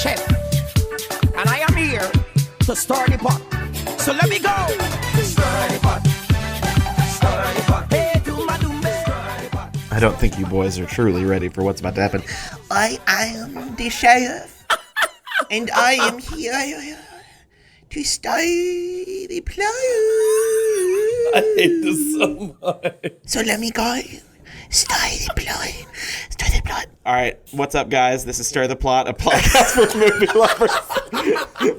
chef, and I am here to stir the pot. So let me go. Stir the pot. Stir the pot. Hey, stir the pot. I don't think you boys are truly ready for what's about to happen. I am the sheriff, and I am here to stir the plot. I hate this so much. So let me go. Stir the plot. Stir the plot. All right, what's up, guys? This is Stir the Plot, a podcast for movie lovers.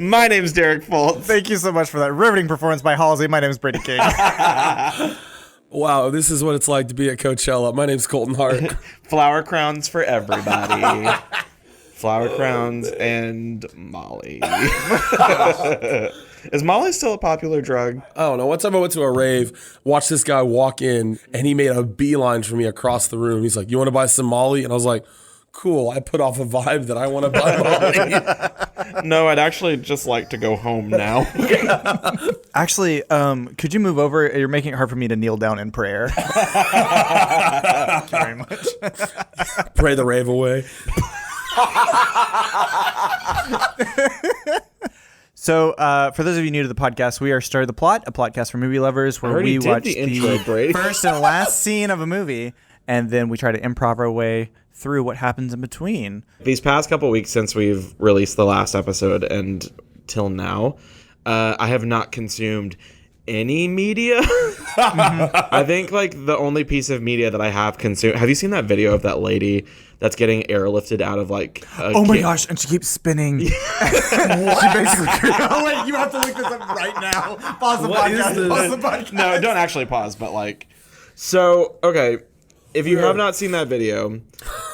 My name's Derek Foltz. Thank you so much for that riveting performance by Halsey. My name is Brady King. Wow, this is what it's like to be at Coachella. My name's Colton Hart. Flower crowns for everybody. Flower crowns and Molly. Is Molly still a popular drug? I don't know. One time I went to a rave, watched this guy walk in, and he made a beeline for me across the room. He's like, "You want to buy some Molly?" And I was like, "Cool." I put off a vibe that I want to buy Molly. No, I'd actually just like to go home now. Actually, could you move over? You're making it hard for me to kneel down in prayer. Thank you very much. Pray the rave away. So, for those of you new to the podcast, we are Stir the Plot, a podcast for movie lovers where we watch the first and last scene of a movie, and then we try to improv our way through what happens in between. These past couple weeks since we've released the last episode and till now, I have not consumed any media. I think like the only piece of media that I have consumed. Have you seen that video of that lady that's getting airlifted out of like oh my gosh, and she keeps spinning. She basically oh wait, you have to look this up right now. Pause the podcast. Pause the podcast. No, don't actually pause, but like so okay. If you have not seen that video,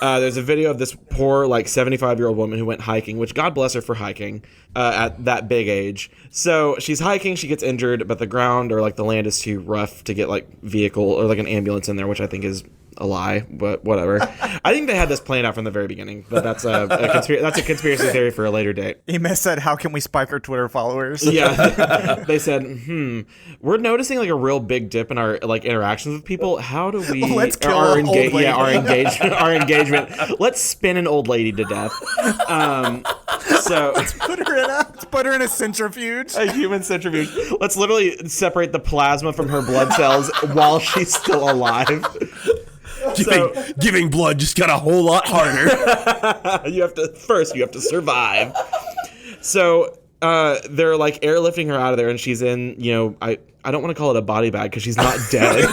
there's a video of this poor, like, 75-year-old woman who went hiking, which God bless her for hiking at that big age. So she's hiking, she gets injured, but the ground or, like, the land is too rough to get, like, vehicle or, like, an ambulance in there, which I think is a lie, but whatever. I think they had this planned out from the very beginning, but that's a conspiracy theory for a later date. Ema said, "How can we spike our Twitter followers?" Yeah, they said, we're noticing like a real big dip in our like interactions with people. How do we Let's kill our engagement? Let's spin an old lady to death. So let's put her in a centrifuge, a human centrifuge. Let's literally separate the plasma from her blood cells while she's still alive. Giving blood just got a whole lot harder. you have to survive. So they're like airlifting her out of there, and she's in, I don't want to call it a body bag because she's not dead.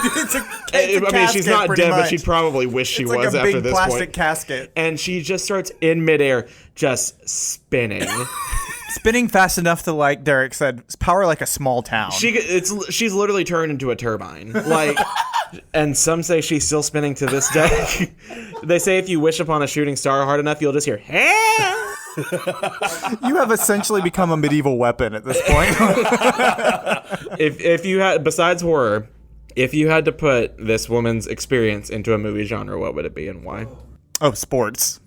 She's not dead, but she'd probably wish she was like after this point. It's a big plastic casket. And she just starts in midair, just spinning. Spinning fast enough to, like Derek said, power like a small town. She's literally turned into a turbine. Like, and some say she's still spinning to this day. They say if you wish upon a shooting star hard enough, you'll just hear, "Hey!" You have essentially become a medieval weapon at this point. If you had, besides horror, if you had to put this woman's experience into a movie genre, what would it be and why? Oh, sports.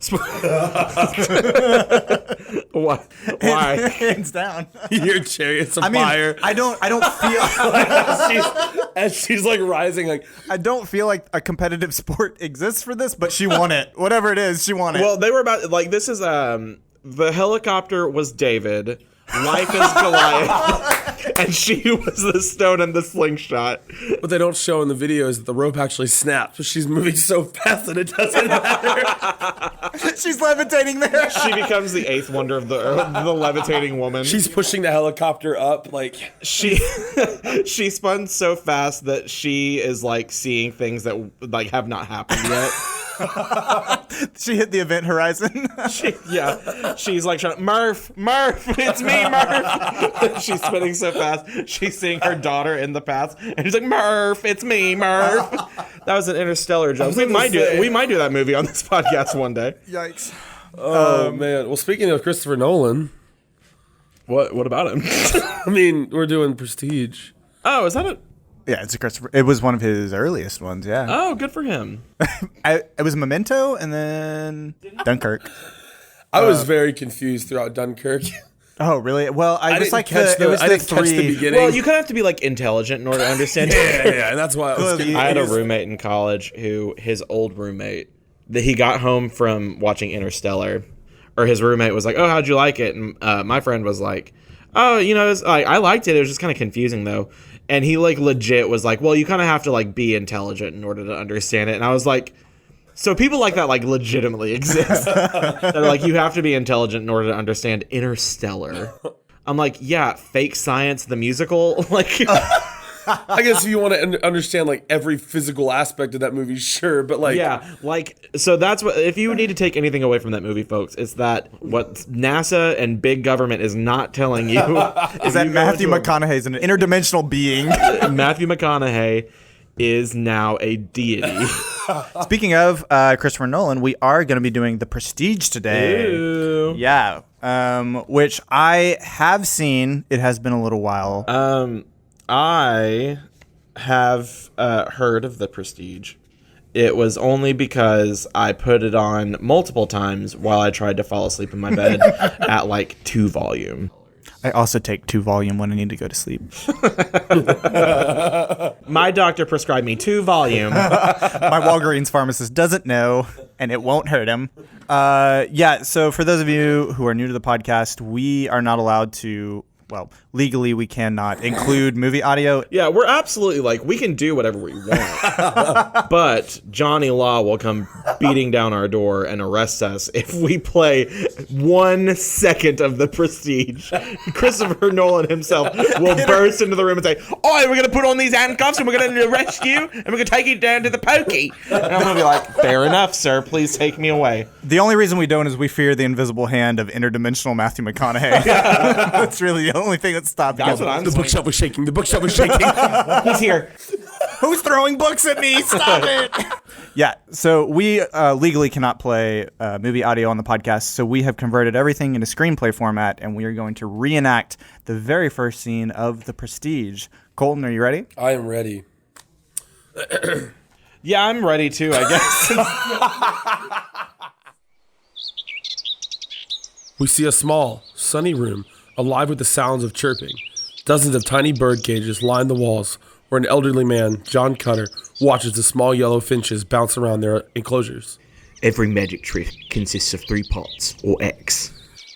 Why? Hands down. Your Chariots of Fire. I don't feel she's like rising, like I don't feel like a competitive sport exists for this, but she won it. Whatever it is, she won it. Well, they were about like this is the helicopter was David, life is Goliath, and she was the stone and the slingshot. What they don't show in the video is that the rope actually snaps, but she's moving so fast that it doesn't matter. She's levitating there. She becomes the eighth wonder of the levitating woman. She's pushing the helicopter up, like she spun so fast that she is like seeing things that like have not happened yet. She hit the event horizon. She's like shouting, Murph, it's me, Murph. She's spinning so fast. She's seeing her daughter in the past, and she's like, Murph, it's me, Murph. That was an Interstellar joke. We might do that movie on this podcast one day. Yikes. Oh man. Well, speaking of Christopher Nolan, what about him? I mean, we're doing Prestige. Oh, is that it? Yeah, it's a Christopher. It was one of his earliest ones. Yeah. Oh, good for him. It was Memento and then Dunkirk. I was very confused throughout Dunkirk. Oh, really? Well, I was like catch the beginning. Well, you kind of have to be like intelligent in order to understand. yeah, and that's why I had a roommate in college who his old roommate, he got home from watching Interstellar or his roommate was like, "Oh, how'd you like it?" And my friend was like, "Oh, you know, it was, like, I liked it. It was just kind of confusing though." And he like legit was like, "Well, you kind of have to like be intelligent in order to understand it." And I was like, "So people like that like legitimately exist? They're like, you have to be intelligent in order to understand Interstellar." I'm like, "Yeah, fake science, the musical." Like, I guess if you want to understand like every physical aspect of that movie, sure, but like, yeah, like, so that's what, if you need to take anything away from that movie, folks, it's that what NASA and big government is not telling you is that Matthew McConaughey is an interdimensional being. Matthew McConaughey is now a deity. Speaking of Christopher Nolan, we are going to be doing The Prestige today. Ew. Yeah, which I have seen. It has been a little while. I have heard of The Prestige. It was only because I put it on multiple times while I tried to fall asleep in my bed at like 2 volume. I also take 2 volume when I need to go to sleep. My doctor prescribed me 2 volume. My Walgreens pharmacist doesn't know, and it won't hurt him. Yeah, so for those of you who are new to the podcast, we are not allowed to... Well, legally, we cannot include movie audio. Yeah, we're absolutely like, we can do whatever we want. But Johnny Law will come beating down our door and arrest us if we play 1 second of The Prestige. Christopher Nolan himself will burst into the room and say, "Oh, we're going to put on these handcuffs and we're going to arrest you and we're going to take you down to the pokey." And I'm going to be like, "Fair enough, sir. Please take me away." The only reason we don't is we fear the invisible hand of interdimensional Matthew McConaughey. That's really the only thing that stopped That's what I'm the saying. bookshelf was shaking. The bookshelf was shaking. He's here. Who's throwing books at me? Stop it! Yeah, so we legally cannot play movie audio on the podcast, so we have converted everything into screenplay format, and we are going to reenact the very first scene of The Prestige. Colton, are you ready? I am ready. Yeah, I'm ready too, I guess. We see a small, sunny room, alive with the sounds of chirping. Dozens of tiny bird cages line the walls, where an elderly man, John Cutter, watches the small yellow finches bounce around their enclosures. Every magic trick consists of 3 parts, or acts.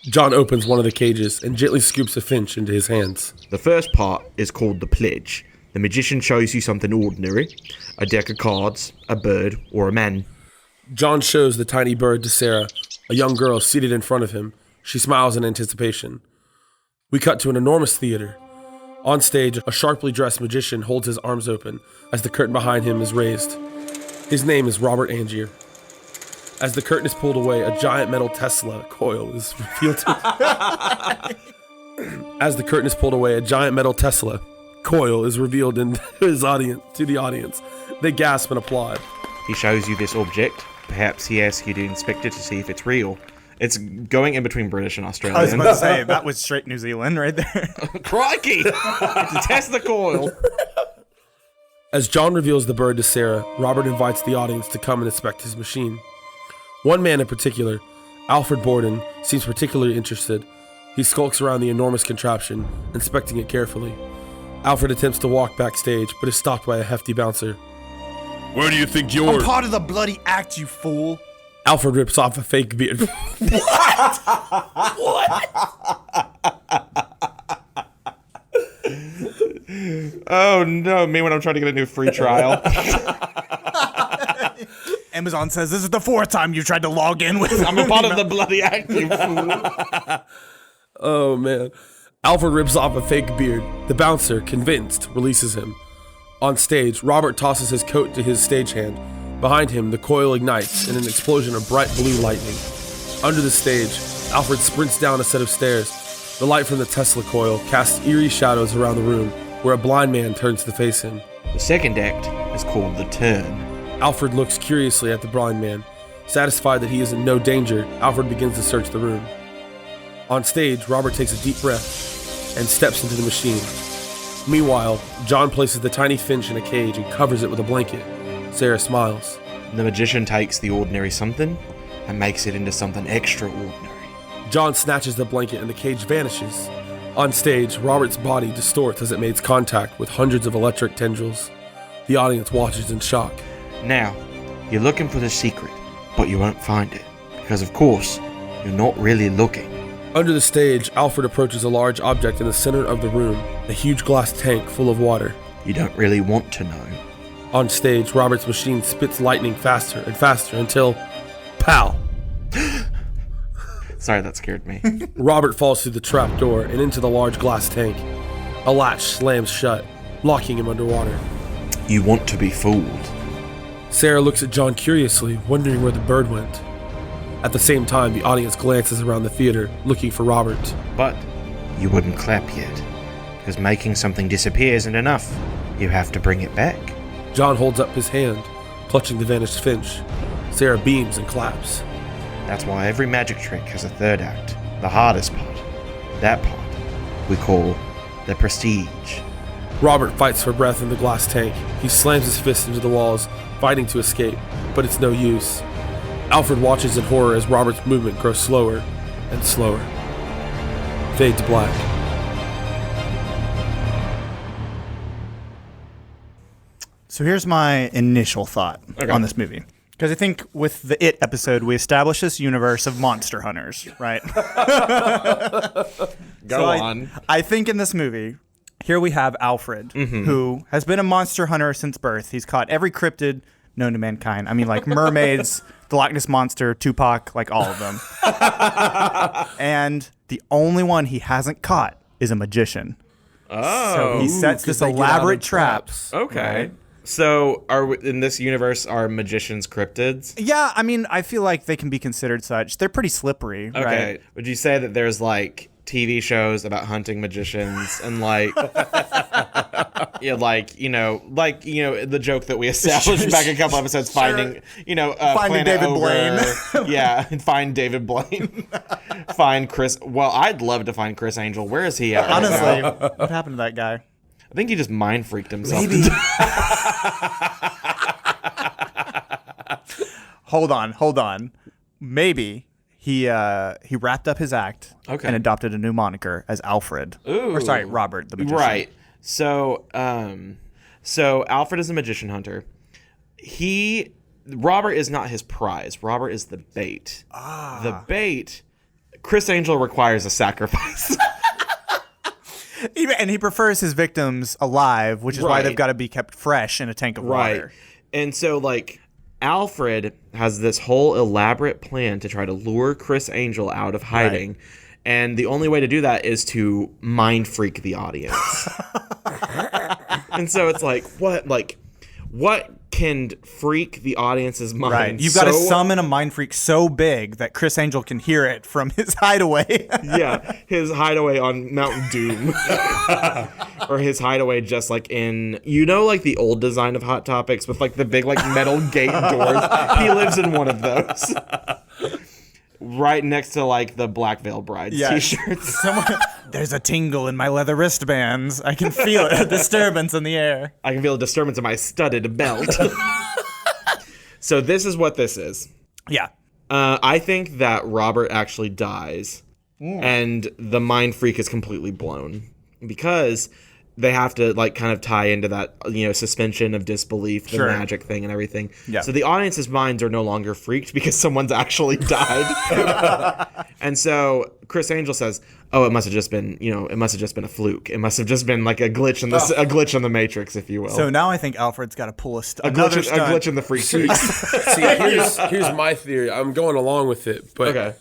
John opens one of the cages and gently scoops a finch into his hands. The first part is called the pledge. The magician shows you something ordinary, a deck of cards, a bird, or a man. John shows the tiny bird to Sarah, a young girl seated in front of him. She smiles in anticipation. We cut to an enormous theater. On stage, a sharply dressed magician holds his arms open as the curtain behind him is raised. His name is Robert Angier. As the curtain is pulled away, a giant metal Tesla coil is revealed to As the curtain is pulled away, a giant metal Tesla coil is revealed to the audience. They gasp and applaud. He shows you this object. Perhaps he asks you to inspect it to see if it's real. It's going in between British and Australian. I was about to say, that was straight New Zealand right there. Crikey! To test the coil. As John reveals the bird to Sarah, Robert invites the audience to come and inspect his machine. One man in particular, Alfred Borden, seems particularly interested. He skulks around the enormous contraption, inspecting it carefully. Alfred attempts to walk backstage, but is stopped by a hefty bouncer. "Where do you think you're..." I'm part of the bloody act, you fool. Alfred rips off a fake beard. Oh no, me when I'm trying to get a new free trial. Amazon says this is the 4th time you tried to log in with. I'm a part of the bloody act, you fool. Oh man. Alfred rips off a fake beard. The bouncer, convinced, releases him. On stage, Robert tosses his coat to his stagehand. Behind him, the coil ignites in an explosion of bright blue lightning. Under the stage, Alfred sprints down a set of stairs. The light from the Tesla coil casts eerie shadows around the room, where a blind man turns to face him. The second act is called the turn. Alfred looks curiously at the blind man. Satisfied that he is in no danger, Alfred begins to search the room. On stage, Robert takes a deep breath and steps into the machine. Meanwhile, John places the tiny finch in a cage and covers it with a blanket. Sarah smiles. The magician takes the ordinary something and makes it into something extraordinary. John snatches the blanket and the cage vanishes. On stage, Robert's body distorts as it makes contact with hundreds of electric tendrils. The audience watches in shock. Now, you're looking for the secret, but you won't find it. Because of course, You're not really looking. Under the stage, Alfred approaches a large object in the center of the room, a huge glass tank full of water. You don't really want to know. On stage, Robert's machine spits lightning faster and faster until, pow! Sorry, that scared me. Robert falls through the trap door and into the large glass tank. A latch slams shut, locking him underwater. You want to be fooled. Sarah looks at John curiously, wondering where the bird went. At the same time, the audience glances around the theater, looking for Robert. But you wouldn't clap yet, because making something disappear isn't enough. You have to bring it back. John holds up his hand, clutching the vanished finch. Sarah beams and claps. That's why every magic trick has a third act. The hardest part. That part we call the prestige. Robert fights for breath in the glass tank. He slams his fist into the walls, fighting to escape, but it's no use. Alfred watches in horror as Robert's movement grows slower and slower. Fade to black. So here's my initial thought on this movie. Because I think with the It episode, we established this universe of monster hunters, right? Go on. I think in this movie, here we have Alfred, who has been a monster hunter since birth. He's caught every cryptid known to mankind. I mean, like mermaids, the Loch Ness Monster, Tupac, like all of them. And the only one he hasn't caught is a magician. Oh. So he sets this elaborate trap. Okay. Right? So in this universe, are magicians cryptids? Yeah, I mean, I feel like they can be considered such. They're pretty slippery, Okay. right? Would you say that there's like TV shows about hunting magicians and like yeah, like the joke that we established back a couple episodes, finding Finding David Blaine. Yeah, and find David Blaine. Find Chris. Well, I'd love to find Criss Angel. Where is he at? right Honestly, now? what happened to that guy? I think he just mind freaked himself. Maybe. Hold on. Maybe he wrapped up his act and adopted a new moniker as Alfred. Ooh. Or sorry, Robert the magician. Right. So Alfred is a magician hunter. Robert is not his prize. Robert is the bait. The bait. Criss Angel requires a sacrifice. And he prefers his victims alive, which is why they've got to be kept fresh in a tank of water. And so, like, Alfred has this whole elaborate plan to try to lure Criss Angel out of hiding. Right. And the only way to do that is to mind freak the audience. And so it's like, what can freak the audience's mind? Right. You've got to summon a mind freak so big that Criss Angel can hear it from his hideaway. Yeah, his hideaway on Mount Doom. Or his hideaway just like in, like the old design of Hot Topics with like the big like metal gate doors. He lives in one of those. Right next to like the Black Veil Brides t-shirts. There's a tingle in my leather wristbands. I can feel a disturbance in the air. I can feel a disturbance in my studded belt. So this is what this is. Yeah. I think that Robert actually dies and the mind freak is completely blown because they have to like kind of tie into that, suspension of disbelief, the magic thing and everything. Yeah. So the audience's minds are no longer freaked because someone's actually died. And so Criss Angel says, "Oh, it must have just been, a fluke. It must have just been like a glitch in the Matrix, if you will." So now I think Alfred's got to pull a glitch in the freak. See, here's my theory. I'm going along with it, but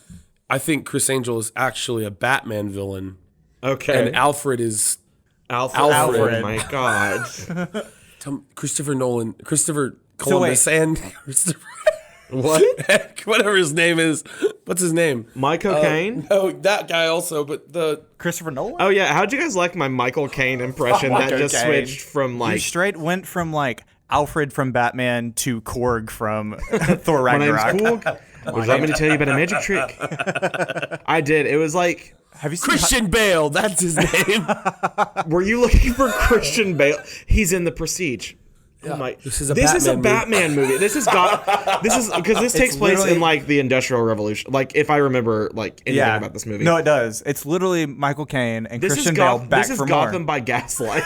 I think Criss Angel is actually a Batman villain. Okay. And Alfred is Alfred. My God. Christopher Nolan, Christopher Columbus, and Christopher. What? Whatever his name is. What's his name? Michael Caine? No, that guy also, but the... Christopher Nolan? Oh, yeah. How'd you guys like my Michael Caine impression that just switched from like... You straight went from like Alfred from Batman to Korg from Thor Ragnarok. My name's Korg. Would you like me to tell you about a magic trick? I did. It was like... Have you seen Christian Bale, that's his name. Were you looking for Christian Bale? He's in The Prestige. Yeah, oh my! This is a Batman movie. This is because this takes place in like the Industrial Revolution. Like if I remember like anything about this movie. No, it does. It's literally Michael Caine and Christian Bale back for more. This is Gotham by Gaslight.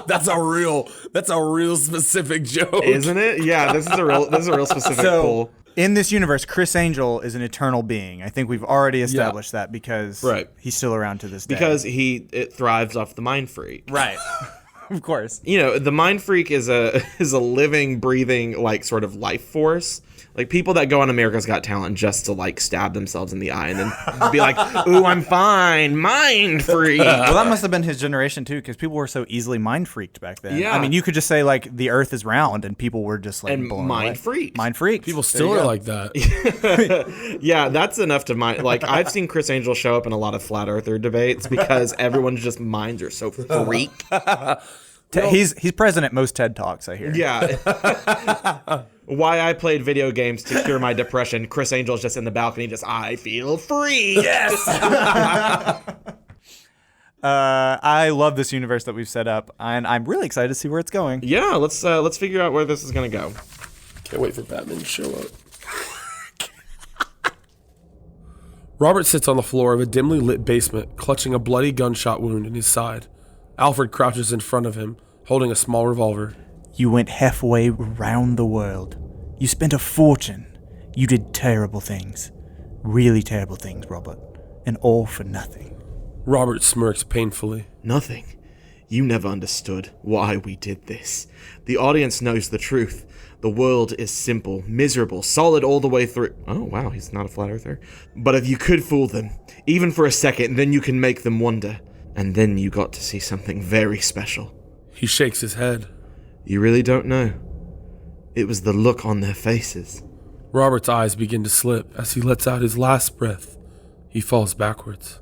That's a real specific joke, isn't it? Yeah, this is a real specific pull. In this universe, Criss Angel is an eternal being. I think we've already established that because he's still around to this day. Because it thrives off the mind freak. Right. Of course. You know, the mind freak is a living, breathing, like, sort of life force. Like, people that go on America's Got Talent just to, like, stab themselves in the eye and then be like, ooh, I'm fine, mind freak. Well, that must have been his generation, too, because people were so easily mind freaked back then. Yeah. I mean, you could just say, like, the earth is round, and people were just, like, and blown mind away. freaked. Mind freaked. People still are like that. Yeah, that's enough to mind. Like, I've seen Criss Angel show up in a lot of flat earther debates because everyone's just minds are so freak. He's present at most TED Talks, I hear. Yeah. Why I played video games to cure my depression. Criss Angel's just in the balcony, I feel free. Yes. I love this universe that we've set up, and I'm really excited to see where it's going. Yeah, let's figure out where this is gonna go. Can't wait for Batman to show up. Robert sits on the floor of a dimly lit basement, clutching a bloody gunshot wound in his side. Alfred crouches in front of him, holding a small revolver. You went halfway around the world. You spent a fortune. You did terrible things. Really terrible things, Robert. And all for nothing. Robert smirks painfully. Nothing. You never understood why we did this. The audience knows the truth. The world is simple, miserable, solid all the way through. Oh, wow, he's not a flat earther. But if you could fool them, even for a second, then you can make them wonder. And then you got to see something very special. He shakes his head. You really don't know. It was the look on their faces. Robert's eyes begin to slip as he lets out his last breath. He falls backwards.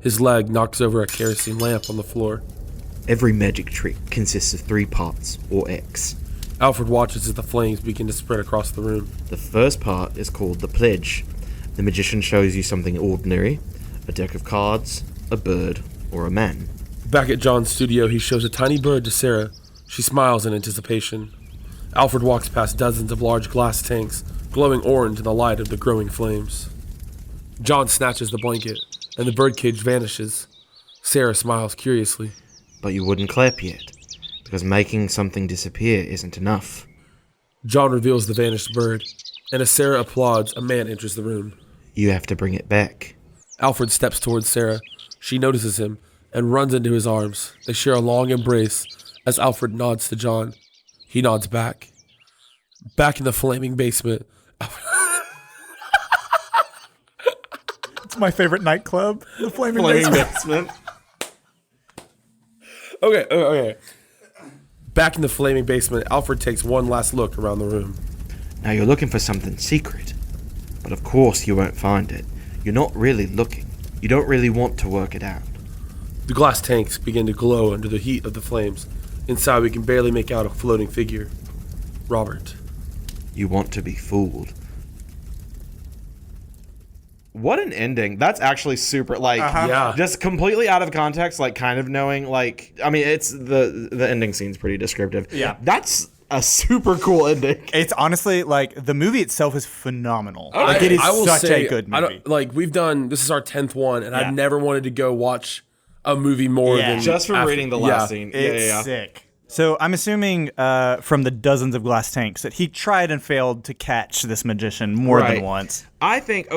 His leg knocks over a kerosene lamp on the floor. Every magic trick consists of 3 parts, or X. Alfred watches as the flames begin to spread across the room. The first part is called the pledge. The magician shows you something ordinary, a deck of cards, a bird, or a man. Back at John's studio, he shows a tiny bird to Sarah. She smiles in anticipation. Alfred walks past dozens of large glass tanks, glowing orange in the light of the growing flames. John snatches the blanket, and the birdcage vanishes. Sarah smiles curiously. But you wouldn't clap yet, because making something disappear isn't enough. John reveals the vanished bird, and as Sarah applauds, a man enters the room. You have to bring it back. Alfred steps towards Sarah. She notices him and runs into his arms. They share a long embrace as Alfred nods to John. He nods back. Back in the flaming basement. It's my favorite nightclub, the Flaming Basement. Okay. Back in the flaming basement, Alfred takes one last look around the room. Now you're looking for something secret, but of course you won't find it. You're not really looking. You don't really want to work it out. The glass tanks begin to glow under the heat of the flames. Inside, we can barely make out a floating figure. Robert. You want to be fooled. What an ending. That's actually super, Yeah. just completely out of context, kind of knowing, I mean, it's the ending scene's pretty descriptive. Yeah. That's a super cool ending. It's honestly, the movie itself is phenomenal. It is such a good movie. This is our 10th one, and I've never wanted to go watch a movie more than just from reading the last scene. It's sick. So I'm assuming from the dozens of glass tanks that he tried and failed to catch this magician more than once. I think,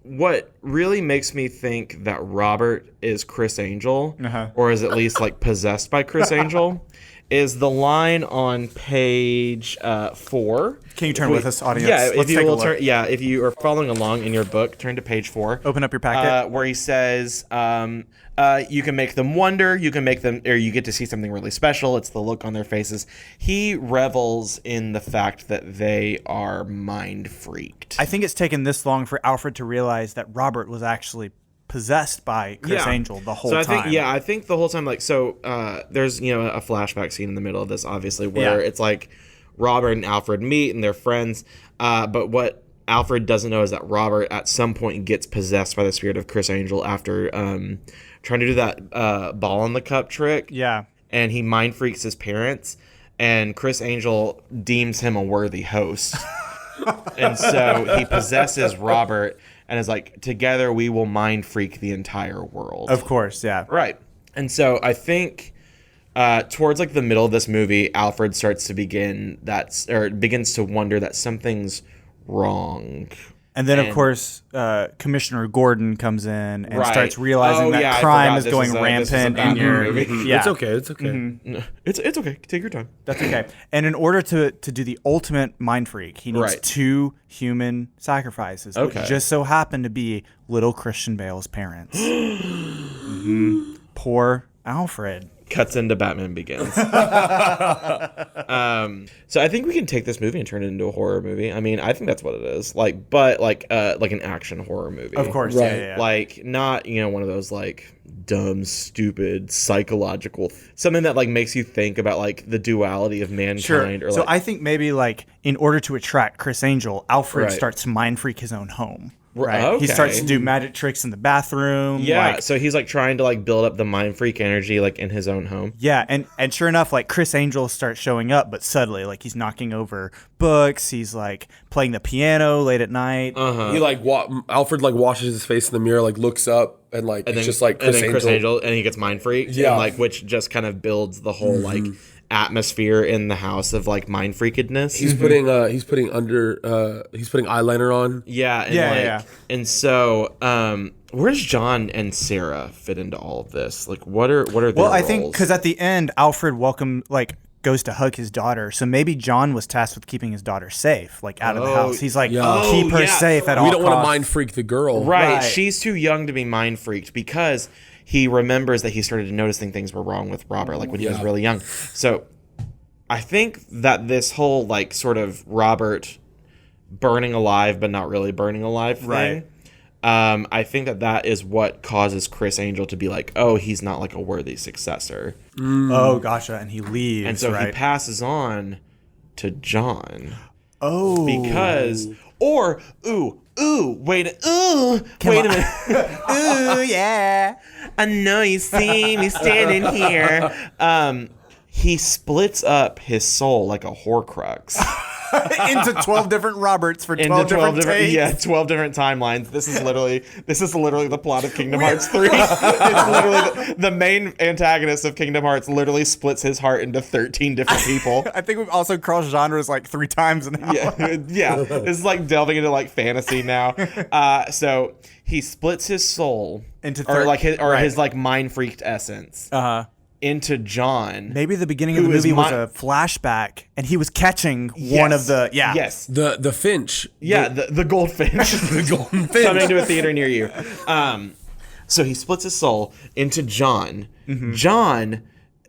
what really makes me think that Robert is Criss Angel, or is at least possessed by Criss Angel, is the line on page 4. Can you turn with us, audience? Yeah, Let's take a look. if you are following along in your book, turn to page 4. Open up your packet. Where he says, you can make them wonder, you get to see something really special. It's the look on their faces. He revels in the fact that they are mind freaked. I think it's taken this long for Alfred to realize that Robert was actually possessed by Criss Angel the whole time. I think the whole time, there's, a flashback scene in the middle of this, obviously, where it's Robert and Alfred meet and they're friends. But what Alfred doesn't know is that Robert at some point gets possessed by the spirit of Criss Angel after trying to do that ball in the cup trick. Yeah. And he mind freaks his parents, and Criss Angel deems him a worthy host. And so he possesses Robert and is together we will mind freak the entire world. Of course, yeah. Right. And so I think towards the middle of this movie, Alfred begins to wonder that something's wrong. And then, of course, Commissioner Gordon comes in and Right. starts realizing that crime is going rampant in your movie. Yeah. It's okay. It's okay. No, it's okay. Take your time. That's okay. And in order to do the ultimate mind freak, he needs Right. 2 human sacrifices, which just so happen to be little Christian Bale's parents. Poor Alfred. Cuts into Batman Begins. So I think we can take this movie and turn it into a horror movie. I mean, I think that's what it is. But like an action horror movie. Of course, Right. yeah. Like not, one of those like dumb, stupid, psychological something that like makes you think about like the duality of mankind. Sure. Or, So like, I think maybe like in order to attract Criss Angel, Alfred Right. starts to mind freak his own home. Right. Okay. He starts to do magic tricks in the bathroom. Yeah, like- so he's like trying to like build up the mind freak energy like in his own home. Yeah, and sure enough, like Criss Angel starts showing up, but subtly, like he's knocking over books. He's like playing the piano late at night. Uh-huh. He like Alfred like washes his face in the mirror, like looks up, and like it's just like Criss Angel. And he gets mind freaked. Yeah. And, like which just kind of builds the whole like atmosphere in the house of like mind freakedness. He's putting eyeliner on. Yeah, and Yeah. And so where does John and Sarah fit into all of this? Like what are their Well, I roles? think because at the end, Alfred goes to hug his daughter. So maybe John was tasked with keeping his daughter safe, like out of the house. He's like, keep her safe at all We don't want to costs. mind freak the girl. Right, she's too young to be mind freaked because he remembers that he started noticing things were wrong with Robert, like when he was really young. So I think that this whole like sort of Robert burning alive but not really burning alive thing, Right. I think that is what causes Criss Angel to be like, oh, he's not like a worthy successor. Oh, gotcha. And he leaves. And so right? he passes on to John. Oh. Because, or, wait a minute. Ooh, yeah. I know you see me standing here. He splits up his soul like a Horcrux Into 12 different Roberts for 12 different takes. 12 different timelines. This is literally the plot of Kingdom Hearts 3. It's literally the main antagonist of Kingdom Hearts literally splits his heart into 13 different people. I think we've also crossed genres like 3 times now. Yeah. This is like delving into like fantasy now. So he splits his soul Into his like mind freaked essence. Into John. Maybe the beginning of the movie was a flashback, and he was catching one of the The Finch. Yeah, the goldfinch. The golden finch. Coming to a theater near you. So he splits his soul into John. Mm-hmm. John,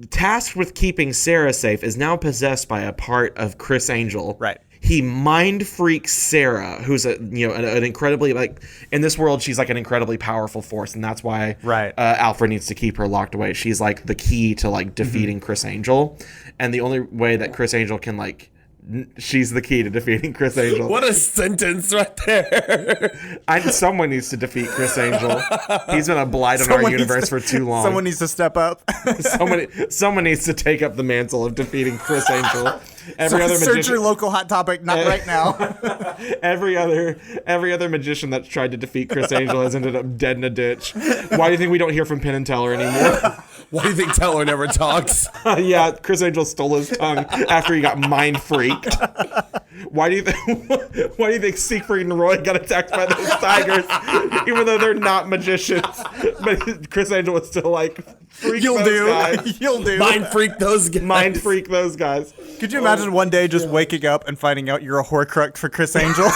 tasked with keeping Sarah safe, is now possessed by a part of Criss Angel. Right. He mind freaks Sarah, who's an incredibly, like, in this world, she's like an incredibly powerful force, and that's why Alfred needs to keep her locked away. She's like the key to like defeating Criss Angel, and the only way that Criss Angel can like, she's the key to defeating Criss Angel. What a sentence right there. Someone needs to defeat Criss Angel. He's been a blight on our universe for too long. Someone needs to step up. Someone needs to take up the mantle of defeating Criss Angel. Search your local hot topic, not right now. Every other magician that's tried to defeat Criss Angel has ended up dead in a ditch. Why do you think we don't hear from Penn and Teller anymore? Why do you think Teller never talks? Yeah, Criss Angel stole his tongue after he got mind freaked. Why do you think Siegfried and Roy got attacked by those tigers, even though they're not magicians? But Criss Angel was still like, freak those guys. You'll do. Mind freak those guys. Mind freak those guys. Could you imagine one day just waking up and finding out you're a Horcrux for Criss Angel?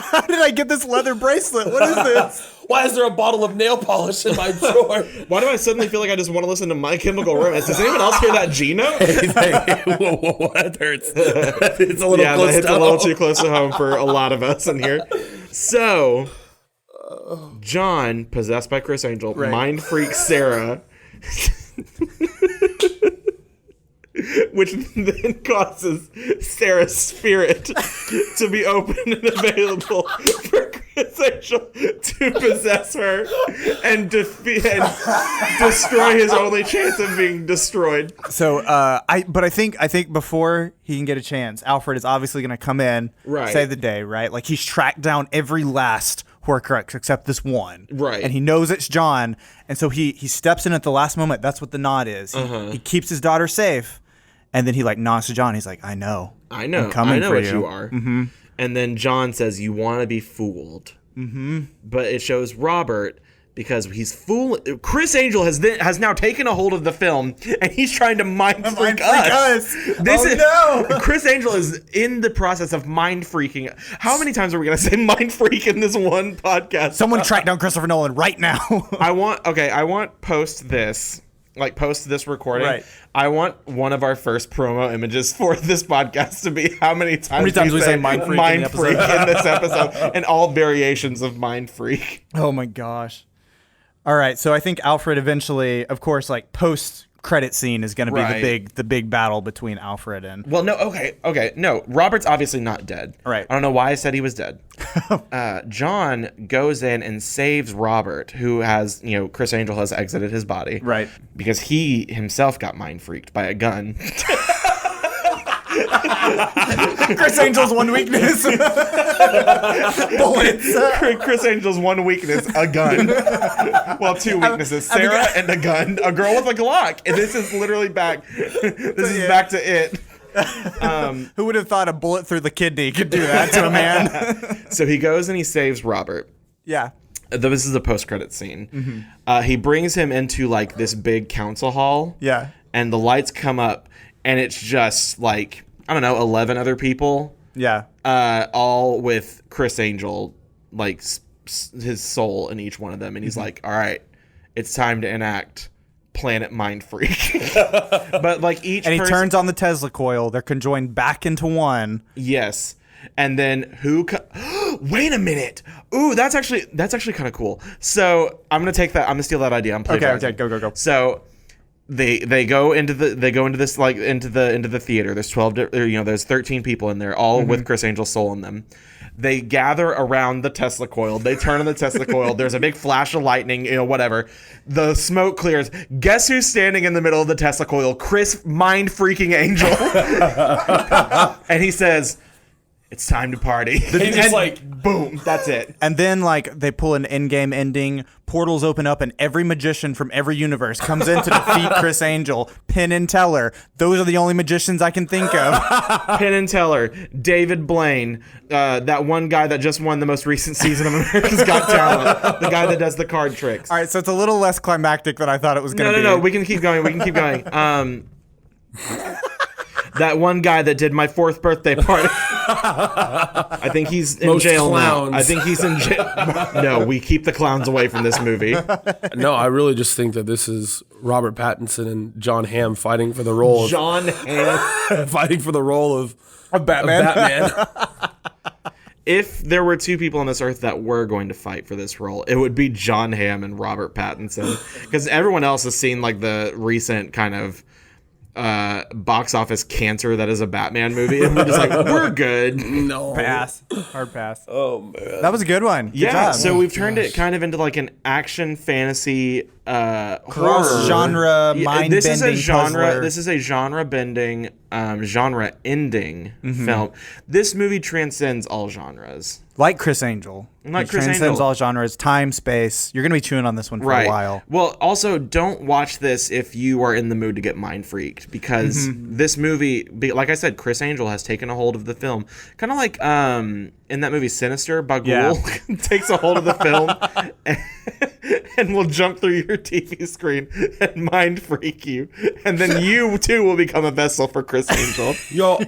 How did I get this leather bracelet? What is this? Why is there a bottle of nail polish in my drawer? Why do I suddenly feel like I just want to listen to My Chemical Romance? Does anyone else hear that Gino? Whoa, that hurts. It's a little close it's to a little home. too close to home for a lot of us in here. So, John, possessed by Criss Angel, mind freaks Sarah, which then causes Sarah's spirit to be open and available for Criss Angel to possess her and defeat and destroy his only chance of being destroyed. So, I think before he can get a chance, Alfred is obviously going to come in, save the day, right? Like he's tracked down every last Horcrux except this one, right? And he knows it's John, and so he steps in at the last moment. That's what the nod is. He keeps his daughter safe. And then he like nods to John. He's like, I know I know. I'm coming I know for what you. you are. Mm-hmm. And then John says, you want to be fooled. Mm-hmm. But it shows Robert because he's Criss Angel has now taken a hold of the film, and he's trying to mind freak us. Criss Angel is in the process of mind freaking. How many times are we going to say mind freak in this one podcast? Someone track down Christopher Nolan right now. I want post this recording. Right. I want one of our first promo images for this podcast to be how many times we say mind freak in this episode, and all variations of mind freak. Oh my gosh. All right, so I think Alfred eventually, of course, like post-credit scene is going to be the big battle between Alfred and... Well, no, okay, no. Robert's obviously not dead. Right. I don't know why I said he was dead. John goes in and saves Robert, who has, Criss Angel has exited his body. Right. Because he himself got mind freaked by a gun. Criss Angel's one weakness. Bullets. Criss Angel's one weakness, a gun. Well, two weaknesses, Sarah and a gun. A girl with a Glock. And this is literally back. This is back to it. Who would have thought a bullet through the kidney could do that to a man? So he goes and he saves Robert. Yeah. This is a post-credit scene. Mm-hmm. He brings him into like this big council hall. Yeah. And the lights come up, and it's just like, I don't know, 11 other people. Yeah. All with Criss Angel, like his soul in each one of them. And he's like, all right, it's time to enact Planet Mind Freak. But like each And he turns on the Tesla coil. They're conjoined back into one. Yes. And then wait a minute. Ooh, that's actually kind of cool. So I'm going to take that. I'm going to steal that idea. I'm Okay, go. So they go into this like into the theater. There's 12 there's 13 people in there, all with Criss Angel's soul in them. They gather around the Tesla coil. They turn on the Tesla coil. There's a big flash of lightning, whatever. The smoke clears. Guess who's standing in the middle of the Tesla coil? Criss mind freaking Angel. And he says, it's time to party. And just like, boom, that's it. And then like they pull an in-game ending, portals open up, and every magician from every universe comes in to defeat Criss Angel. Penn and Teller. Those are the only magicians I can think of. Penn and Teller, David Blaine, that one guy that just won the most recent season of America's Got Talent, the guy that does the card tricks. All right, so it's a little less climactic than I thought it was going to be. No, we can keep going. That one guy that did my 4th birthday party. I think he's in jail clowns. now. I think he's in jail. No, we keep the clowns away from this movie. No, I really just think that this is Robert Pattinson and John Hamm fighting for the role. Fighting for the role of Batman. If there were two people on this earth that were going to fight for this role, it would be John Hamm and Robert Pattinson. Because everyone else has seen like the recent kind of box office cancer that is a Batman movie, and we're just like, we're good. No. Pass. Hard pass. Oh, man. That was a good one. Good job. So we've turned it kind of into like an action fantasy cross genre mind this bending is a genre puzzler. This is a genre bending genre ending film. This movie transcends all genres. Like Criss Angel. Like It Criss transcends Angel. all genres, time, space. You're going to be chewing on this one for a while. Well, also, don't watch this if you are in the mood to get mind freaked, because this movie, like I said, Criss Angel has taken a hold of the film. Kind of like in that movie Sinister, Bagul takes a hold of the film and will jump through your TV screen and mind freak you. And then you, too, will become a vessel for Criss Angel. Yo,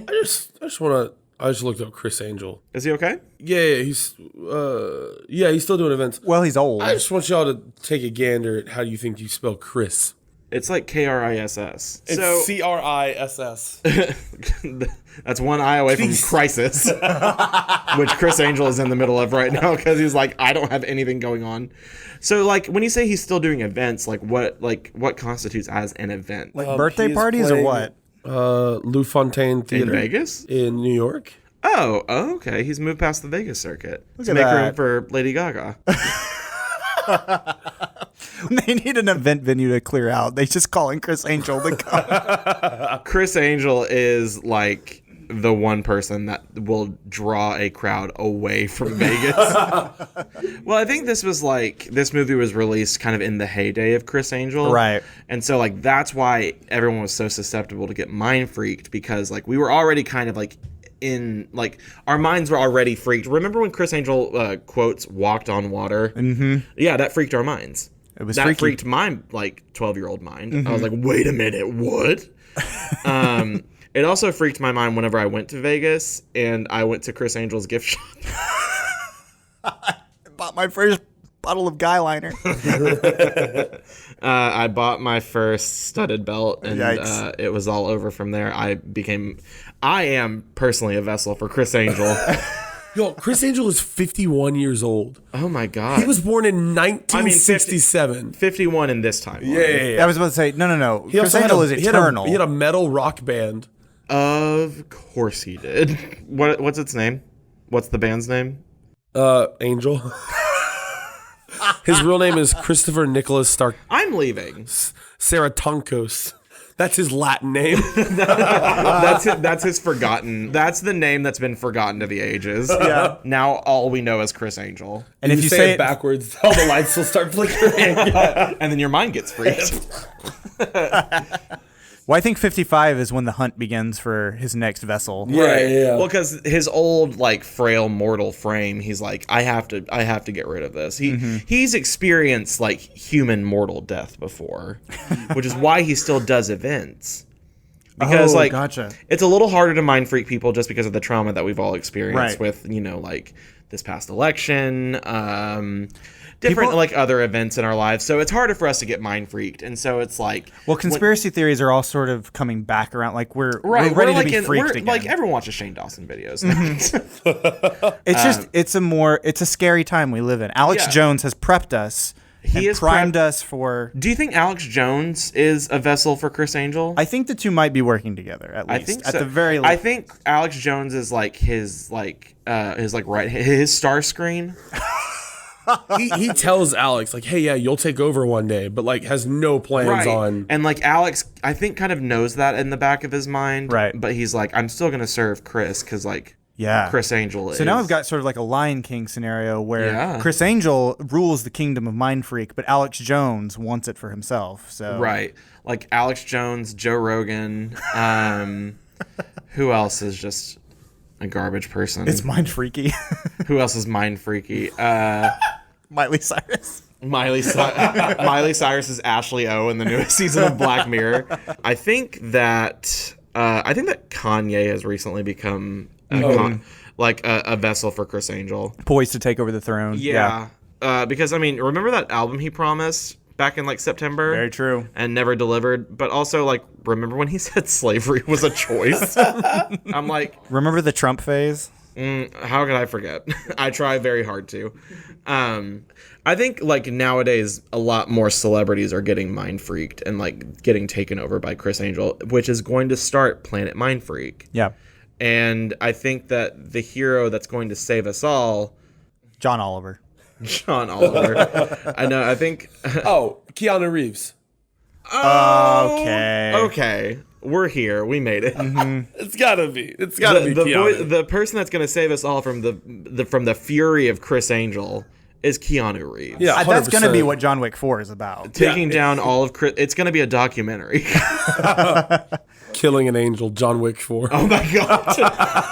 I just looked up Criss Angel. Is he okay? Yeah, he's still doing events. Well, he's old. I just want y'all to take a gander at how you think you spell Chris. It's like Kriss. It's Criss. That's one eye away from crisis, which Criss Angel is in the middle of right now because he's like, I don't have anything going on. So, like, when you say he's still doing events, what constitutes as an event? Like birthday parties or what? Lou Fontaine Theater. In Vegas? In New York. Oh, okay. He's moved past the Vegas circuit to at make that. room for Lady Gaga. They need an event venue to clear out. They just calling Criss Angel to come. Criss Angel is like the one person that will draw a crowd away from Vegas. Well, I think this movie was released kind of in the heyday of Criss Angel. Right. And so like that's why everyone was so susceptible to get mind freaked, because like we were already kind of like in like our minds were already freaked. Remember when Criss Angel quotes "walked on water"? Mm-hmm. Yeah, that freaked our minds. It was that freaked my like 12-year-old mind. Mm-hmm. I was like, wait a minute, what? It also freaked my mind whenever I went to Vegas and I went to Criss Angel's gift shop. I bought my first bottle of guy liner. I bought my first studded belt, and it was all over from there. I am personally a vessel for Criss Angel. Yo, Criss Angel is 51 years old. Oh my God. He was born in 1967. 51 in this time. Yeah. I was about to say, no. Criss Angel is eternal. He had a metal rock band. Of course he did. What's its name? What's the band's name? Angel. His real name is Christopher Nicholas Stark. I'm leaving. Saratonkos. That's his Latin name. That's his forgotten. That's the name that's been forgotten to the ages. Yeah. Now all we know is Criss Angel. And if you say it backwards, all the lights will start flickering. And then your mind gets freaked. Well, I think 55 is when the hunt begins for his next vessel. Yeah. Well, because his old, like, frail mortal frame, he's like, I have to get rid of this. He's experienced like human mortal death before, which is why he still does events. Because gotcha. It's a little harder to mind freak people just because of the trauma that we've all experienced with, like this past election. Different like other events in our lives, so it's harder for us to get mind freaked, and so it's like conspiracy theories are all sort of coming back around. Like we're ready to be freaked again. Like everyone watches Shane Dawson videos. It's a scary time we live in. Alex Jones has prepped us. He has primed us for. Do you think Alex Jones is a vessel for Criss Angel? I think the two might be working together at least. I think at so. The very least. I think Alex Jones is like his star screen. he tells Alex like, hey, yeah, you'll take over one day, but like has no plans on. And like Alex, I think kind of knows that in the back of his mind. Right. But he's like, I'm still gonna serve Criss because like Criss Angel is. So now we've got sort of like a Lion King scenario where Criss Angel rules the kingdom of Mind Freak, but Alex Jones wants it for himself. So like Alex Jones, Joe Rogan, who else is just a garbage person? It's Mind Freaky. Who else is Mind Freaky? Miley Cyrus. Miley Cyrus is Ashley O in the newest season of Black Mirror. I think that Kanye has recently become a vessel for Criss Angel, poised to take over the throne. Yeah. Because I mean, remember that album he promised back in like September? Very true. And never delivered. But also, like, remember when he said slavery was a choice? I'm like, remember the Trump phase? How could I forget? I try very hard to. I think like nowadays a lot more celebrities are getting mind freaked and like getting taken over by Criss Angel, which is going to start Planet Mind Freak. Yeah. And I think that the hero that's going to save us all, John Oliver. I know. I think. Keanu Reeves. Okay. We're here. We made it. Mm-hmm. It's gotta be Keanu. The person that's gonna save us all from the fury of Criss Angel is Keanu Reeves. Yeah, 100%. That's gonna be what John Wick 4 is about. Taking down all of Criss. It's gonna be a documentary. Killing an Angel, John Wick 4. Oh my God.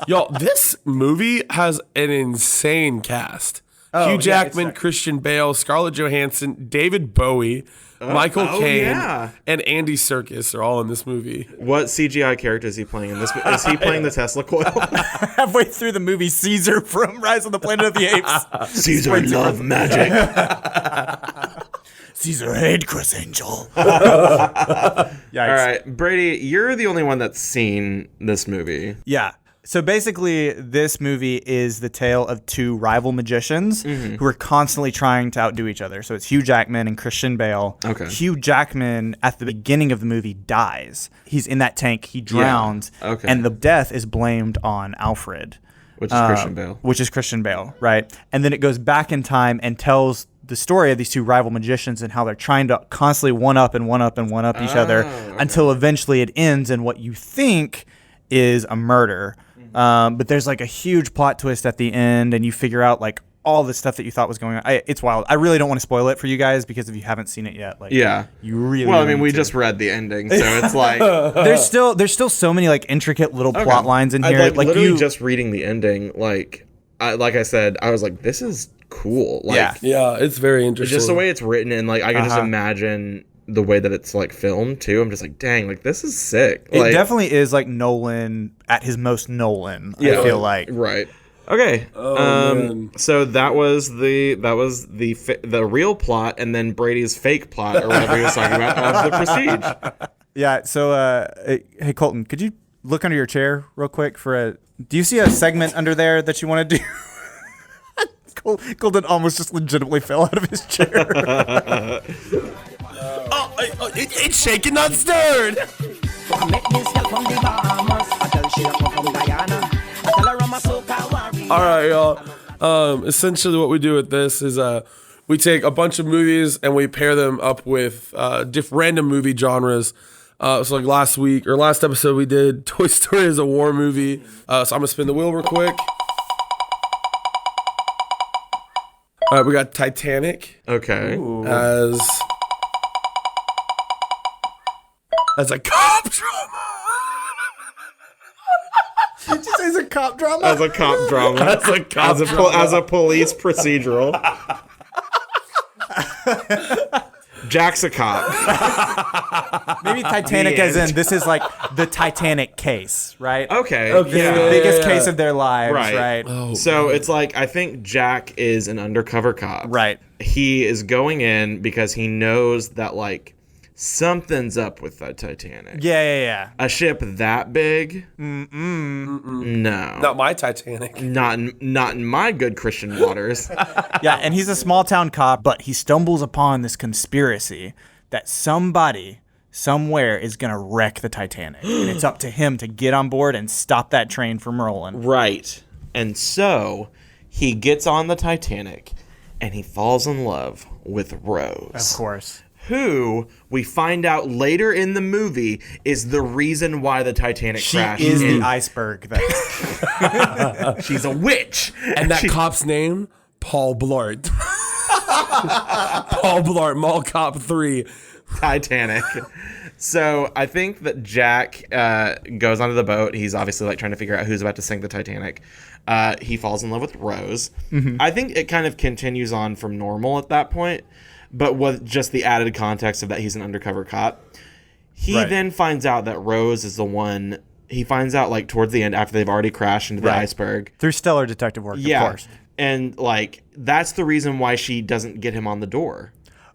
Y'all, this movie has an insane cast. Hugh Jackman, Christian Bale, Scarlett Johansson, David Bowie, Michael Caine, and Andy Serkis are all in this movie. What CGI character is he playing in this? Is he playing the Tesla coil? Halfway through the movie, Caesar from Rise of the Planet of the Apes. Caesar loved magic. Caesar hated Criss Angel. All right, Brady, you're the only one that's seen this movie. Yeah. So basically, this movie is the tale of two rival magicians who are constantly trying to outdo each other. So it's Hugh Jackman and Christian Bale. Okay. Hugh Jackman, at the beginning of the movie, dies. He's in that tank. He drowns. Yeah. Okay. And the death is blamed on Alfred. Which is Christian Bale. Which is Christian Bale, right? And then it goes back in time and tells the story of these two rival magicians and how they're trying to constantly one-up each other until eventually it ends in what you think is a murder. But there's like a huge plot twist at the end, and you figure out like all the stuff that you thought was going on. It's wild. I really don't want to spoil it for you guys because if you haven't seen it yet, like you really. Well, I mean, we just read the ending, so it's like there's still so many like intricate little plot lines in here. Like literally just reading the ending, like I said, I was like, this is cool. Like, yeah, it's very interesting. Just the way it's written, and like I can just imagine the way that it's like filmed too. I'm just like, dang, like this is sick. It definitely is like Nolan at his most Nolan. I feel like right. Okay. So that was the real plot, and then Brady's fake plot, or whatever he was talking about, of the Prestige. Yeah. So, hey Colton, could you look under your chair real quick do you see a segment under there that you want to do? Colton almost just legitimately fell out of his chair. It's shaken, not stirred. All right, y'all. Essentially, what we do with this is we take a bunch of movies and we pair them up with random movie genres. So like last episode, we did Toy Story as a war movie. So I'm gonna spin the wheel real quick. All right, we got Titanic. Okay. As a cop drama. Did you say it's a cop drama? As a cop drama. As a police procedural. Jack's a cop. Maybe Titanic as in this is like the Titanic case, right? Okay. The biggest case of their lives, right? Oh, so it's like, I think Jack is an undercover cop. Right. He is going in because he knows that like something's up with the Titanic. Yeah. A ship that big? No. Not my Titanic. Not in my good Christian waters. Yeah, and he's a small town cop, but he stumbles upon this conspiracy that somebody somewhere is going to wreck the Titanic. And it's up to him to get on board and stop that train from rolling. Right. And so he gets on the Titanic and he falls in love with Rose. Of course. Who we find out later in the movie is the reason why the Titanic crashed. She is the iceberg. She's a witch. And that cop's name? Paul Blart. Paul Blart, Mall Cop 3. Titanic. So I think that Jack goes onto the boat. He's obviously like trying to figure out who's about to sink the Titanic. He falls in love with Rose. Mm-hmm. I think it kind of continues on from normal at that point. But with just the added context of that he's an undercover cop. He then finds out that Rose is the one. He finds out like towards the end after they've already crashed into the iceberg. Through stellar detective work, of course. And like that's the reason why she doesn't get him on the door.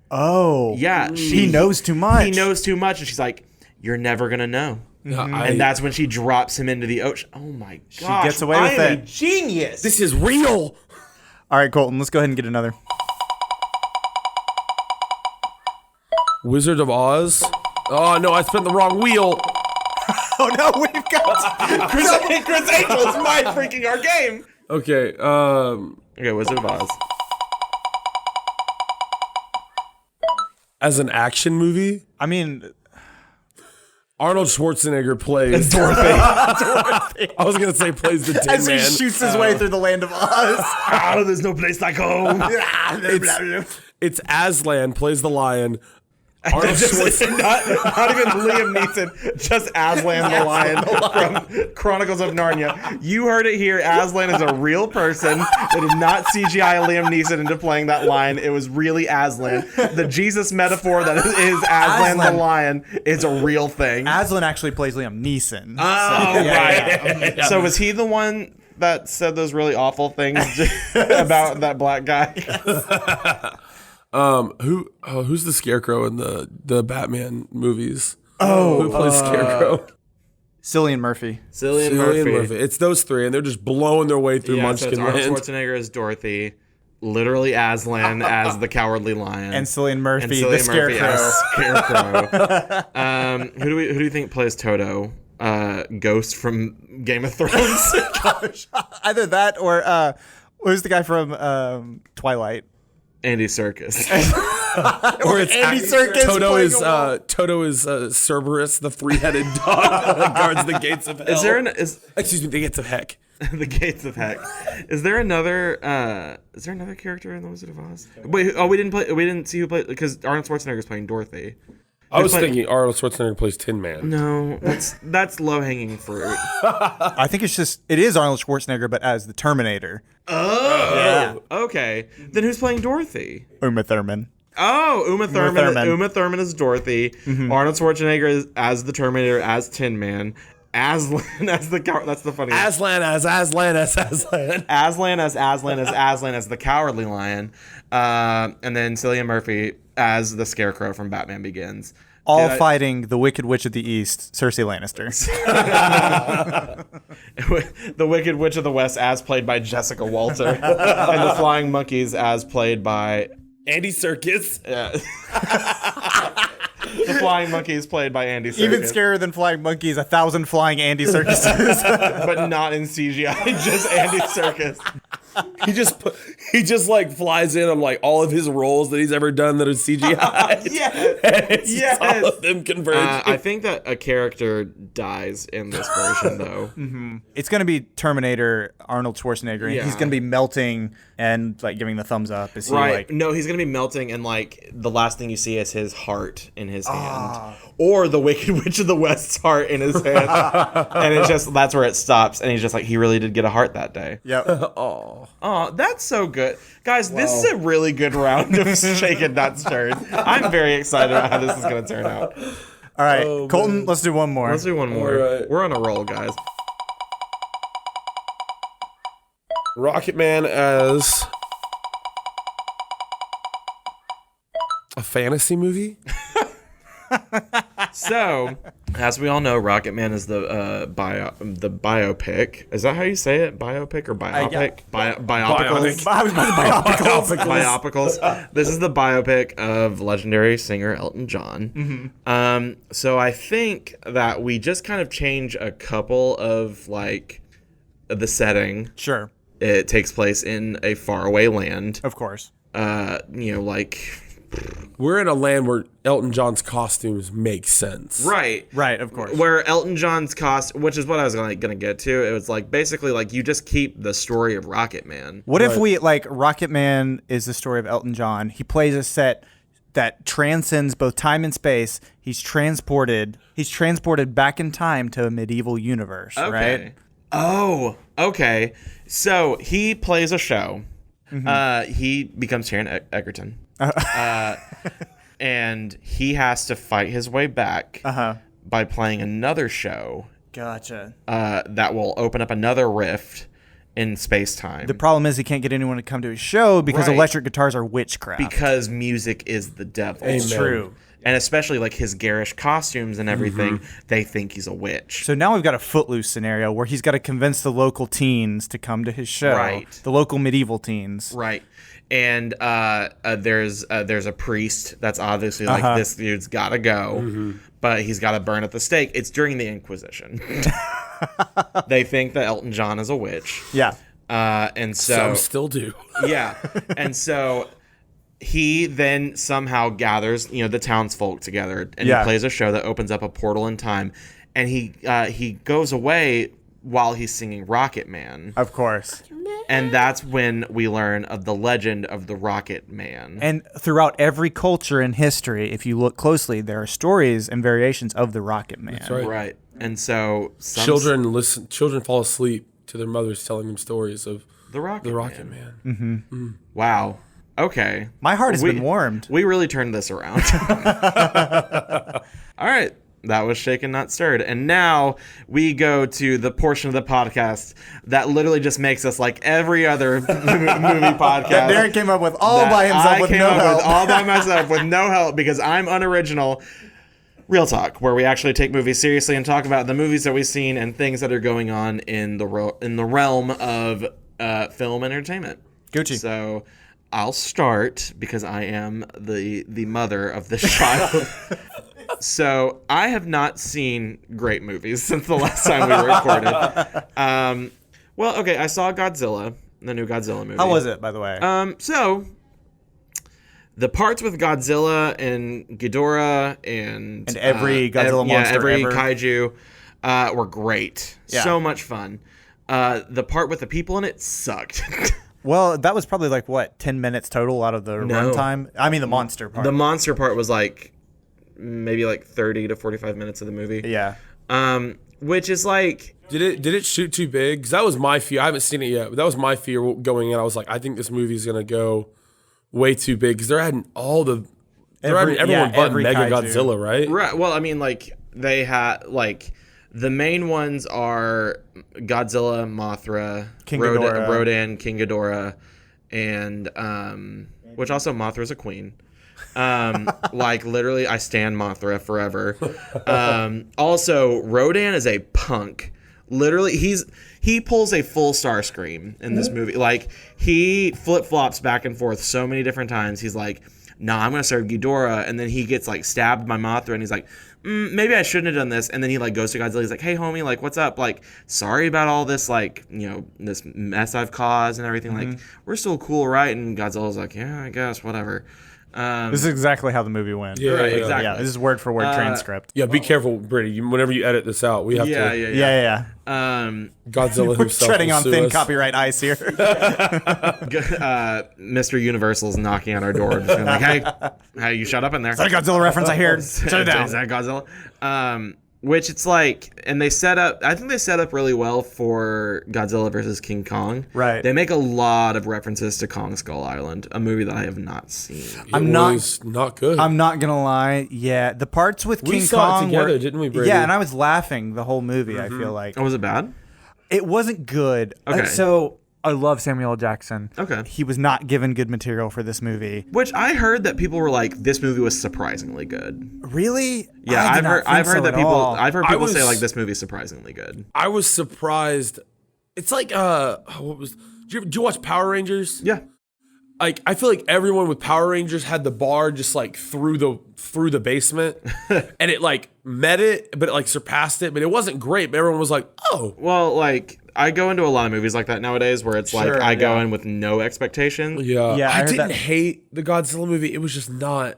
Oh. Yeah. He knows too much. He knows too much. And she's like, you're never going to know. Mm-hmm. And that's when she drops him into the ocean. Oh my gosh. She gets away with it. Genius. This is real. All right, Colton, let's go ahead and get another. Wizard of Oz. Oh no, I spent the wrong wheel. Oh no, we've got Criss Angel's Mindfreaking our game. Okay, Wizard of Oz. As an action movie, I mean, Arnold Schwarzenegger plays Dorothy. I was gonna say plays the Tin as Man. he shoots his way through the land of Oz. There's no place like home. It's Aslan plays the lion. Not even Liam Neeson, just Aslan the lion from Chronicles of Narnia. You heard it here. Aslan is a real person. They did not CGI Liam Neeson into playing that lion. It was really Aslan. The Jesus metaphor that is Aslan the lion is a real thing. Aslan actually plays Liam Neeson. Oh, right. Yeah. So was he the one that said those really awful things about that black guy? Who's the Scarecrow in the Batman movies? Who plays Scarecrow? Cillian Murphy. Cillian Murphy. It's those three, and they're just blowing their way through Munchkin so Land. Arnold Schwarzenegger as Dorothy, literally Aslan as the Cowardly Lion, and Cillian Murphy, the Scarecrow. Who do you think plays Toto? Ghost from Game of Thrones. Gosh. Either that or who's the guy from Twilight? Andy Serkis. Or it's Andy Serkis. Toto is Cerberus, the three-headed dog that guards the gates of hell. Excuse me, the gates of heck. The Gates of Heck. Is there another character in The Wizard of Oz? Wait, we didn't see who played, because Arnold Schwarzenegger is playing Dorothy. I was thinking Arnold Schwarzenegger plays Tin Man. No, that's low-hanging fruit. I think it is Arnold Schwarzenegger, but as the Terminator. Oh, yeah. Okay. Then who's playing Dorothy? Uma Thurman. Oh, Uma Thurman. Uma Thurman is Dorothy. Mm-hmm. Arnold Schwarzenegger is as the Terminator, as Tin Man. Aslan as the coward. That's the funny. Aslan as Aslan as Aslan. Aslan as Aslan as Aslan as the Cowardly Lion. And then Cillian Murphy as the Scarecrow from Batman Begins. All fighting the Wicked Witch of the East, Cersei Lannister. The Wicked Witch of the West as played by Jessica Walter. And the Flying Monkeys as played by Andy Serkis. Yeah. The Flying Monkeys played by Andy Serkis. Even scarier than Flying Monkeys, 1,000 flying Andy Serkises. But not in CGI, just Andy Serkis. He just like flies in on like all of his roles that he's ever done that are CGI. Yes. All of them converge. I think that a character dies in this version, though. Mm-hmm. It's going to be Terminator, Arnold Schwarzenegger, and he's going to be melting and like giving the thumbs up. Is he like? No, he's going to be melting, and like the last thing you see is his heart in his hand, or the Wicked Witch of the West's heart in his hand, and it's just that's where it stops. And he's just like, he really did get a heart that day. Yep. Oh, that's so good. Guys, this is a really good round of Shaken Not Stirred. I'm very excited about how this is going to turn out. All right, Colton, man. Let's do one more. Let's do one more. Right. We're on a roll, guys. Rocket Man as a fantasy movie? So, as we all know, Rocket Man is the biopic. Is that how you say it? Biopic or biopic? Biopicals. Biopicals. This is the biopic of legendary singer Elton John. Mm-hmm. So I think that we just kind of change a couple of like the setting. Sure. It takes place in a faraway land. Of course. We're in a land where Elton John's costumes make sense. Right, of course. Where Elton John's which is what I was gonna get to. It was like basically like you just keep the story of Rocket Man. What if we like Rocket Man is the story of Elton John? He plays a set that transcends both time and space. He's transported back in time to a medieval universe, right? Oh, okay. So he plays a show. Mm-hmm. He becomes Taron Egerton. And he has to fight his way back by playing another show. Gotcha. That will open up another rift in space-time. The problem is he can't get anyone to come to his show because electric guitars are witchcraft. Because music is the devil. It's true. And especially like his garish costumes and everything, they think he's a witch. So now we've got a Footloose scenario where he's got to convince the local teens to come to his show. Right. The local medieval teens. Right. And there's a priest that's obviously like, this dude's got to go, but he's got to burn at the stake. It's during the Inquisition. They think that Elton John is a witch. Yeah. And so some still do. Yeah. And so he then somehow gathers, the townsfolk together, and he plays a show that opens up a portal in time, and he goes away while he's singing Rocket Man. Of course. And that's when we learn of the legend of the Rocket Man. And throughout every culture in history, if you look closely, there are stories and variations of the Rocket Man. That's right. Right. And so children fall asleep to their mothers telling them stories of the Rocket Man. Mm-hmm. Wow. Okay. My heart has been warmed. We really turned this around. All right. That was Shaken Not Stirred. And now we go to the portion of the podcast that literally just makes us like every other movie podcast. That Derek came up with all by himself with no help. All by myself with no help because I'm unoriginal. Real talk, where we actually take movies seriously and talk about the movies that we've seen and things that are going on in the realm of film entertainment. Gucci. So I'll start because I am the mother of this child. So I have not seen great movies since the last time we recorded. Well, okay, I saw Godzilla, the new Godzilla movie. How was it, by the way? So the parts with Godzilla and Ghidorah and every Godzilla monster every ever. kaiju were great. Yeah. So much fun. The part with the people in it sucked. Well, that was probably like, what, 10 minutes total out of the runtime? I mean, the monster part. The monster part was like maybe like 30 to 45 minutes of the movie. Yeah. Which is like... Did it shoot too big? Because that was my fear. I haven't seen it yet, but that was my fear going in. I was like, I think this movie's going to go way too big because they're adding everyone but Mega kaiju. Godzilla, right? Right. Well, I mean, like, they had, like, the main ones are Godzilla, Mothra, King Ghidorah. Rodan, King Ghidorah, and, which also Mothra's a queen. Like, literally, I stand Mothra forever. Also, Rodan is a punk. Literally, he pulls a full Starscream in this movie. Like, he flip-flops back and forth so many different times. He's like, nah, I'm going to serve Ghidorah. And then he gets, like, stabbed by Mothra, and he's like, maybe I shouldn't have done this. And then he, like, goes to Godzilla. He's like, hey, homie, like, what's up? Like, sorry about all this, like, you know, this mess I've caused and everything. Like, we're still cool, right? And Godzilla's like, yeah, I guess, whatever. This is exactly how the movie went. Yeah, Right, yeah. exactly. Yeah, this is word for word transcript. Yeah, be careful, Brittany. Whenever you edit this out, we have to. Yeah. Godzilla We're himself treading will on sue thin us. copyright ice here. Mr. Universal's knocking on our door, just being like, hey, you shut up in there. Is that a Godzilla reference I hear? Shut it down. Is that Godzilla? Which it's like, and I think they set up really well for Godzilla versus King Kong. Right. They make a lot of references to Kong Skull Island, a movie that I have not seen. I'm not good. I'm not gonna lie. Yeah, the parts with We King saw it Kong together, were, didn't we, Brady? Yeah, and I was laughing the whole movie. I feel like Oh, was it bad? it wasn't good. Okay. So I love Samuel L. Jackson. Okay. He was not given good material for this movie. Which I heard that people were like, this movie was surprisingly good. Really? Yeah, I did not I've think heard so that at people. all. I've heard people say was- like this movie's surprisingly good. I was surprised. It's like what was? Did you watch Power Rangers? Yeah. Like I feel like everyone with Power Rangers had the bar just like through the basement, and it like met it, but it like surpassed it. But it wasn't great. But everyone was like, oh. Well, like I go into a lot of movies like that nowadays, where it's like Sure, I go yeah. in with no expectations. Yeah, Yeah, I I heard didn't that- hate the Godzilla movie. It was just not.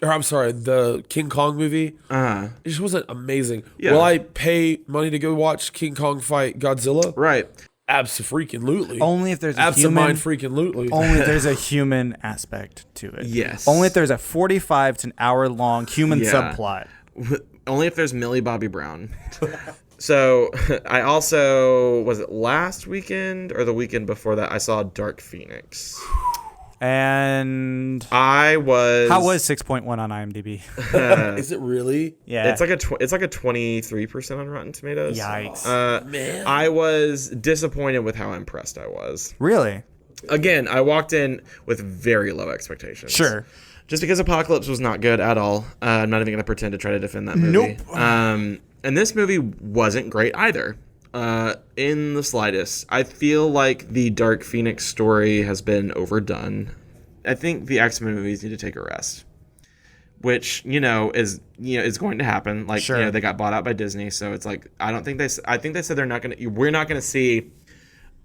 Or I'm sorry, the King Kong movie. It just wasn't amazing. Yeah. Will I pay money to go watch King Kong fight Godzilla? Right. Abso-freaking-lutely. Only if there's a human. Abso-mind-freaking-lutely. Only if there's a human aspect to it. Yes. Only if there's a 45 to an hour long human Yeah. subplot. Only if there's Millie Bobby Brown. So I also, was it last weekend or the weekend before that, I saw Dark Phoenix. And How was 6.1 on IMDb? Is it really? Yeah. It's like a 23% on Rotten Tomatoes. Yikes. Man. I was disappointed with how impressed I was. Really? Again, I walked in with very low expectations. Sure. Just because Apocalypse was not good at all. I'm not even going to pretend to try to defend that movie. Nope. And this movie wasn't great either. In the slightest. I feel like the Dark Phoenix story has been overdone. I think the X-Men movies need to take a rest. Which, is going to happen. Like, Sure. they got bought out by Disney, so it's like I think they said we're not going to see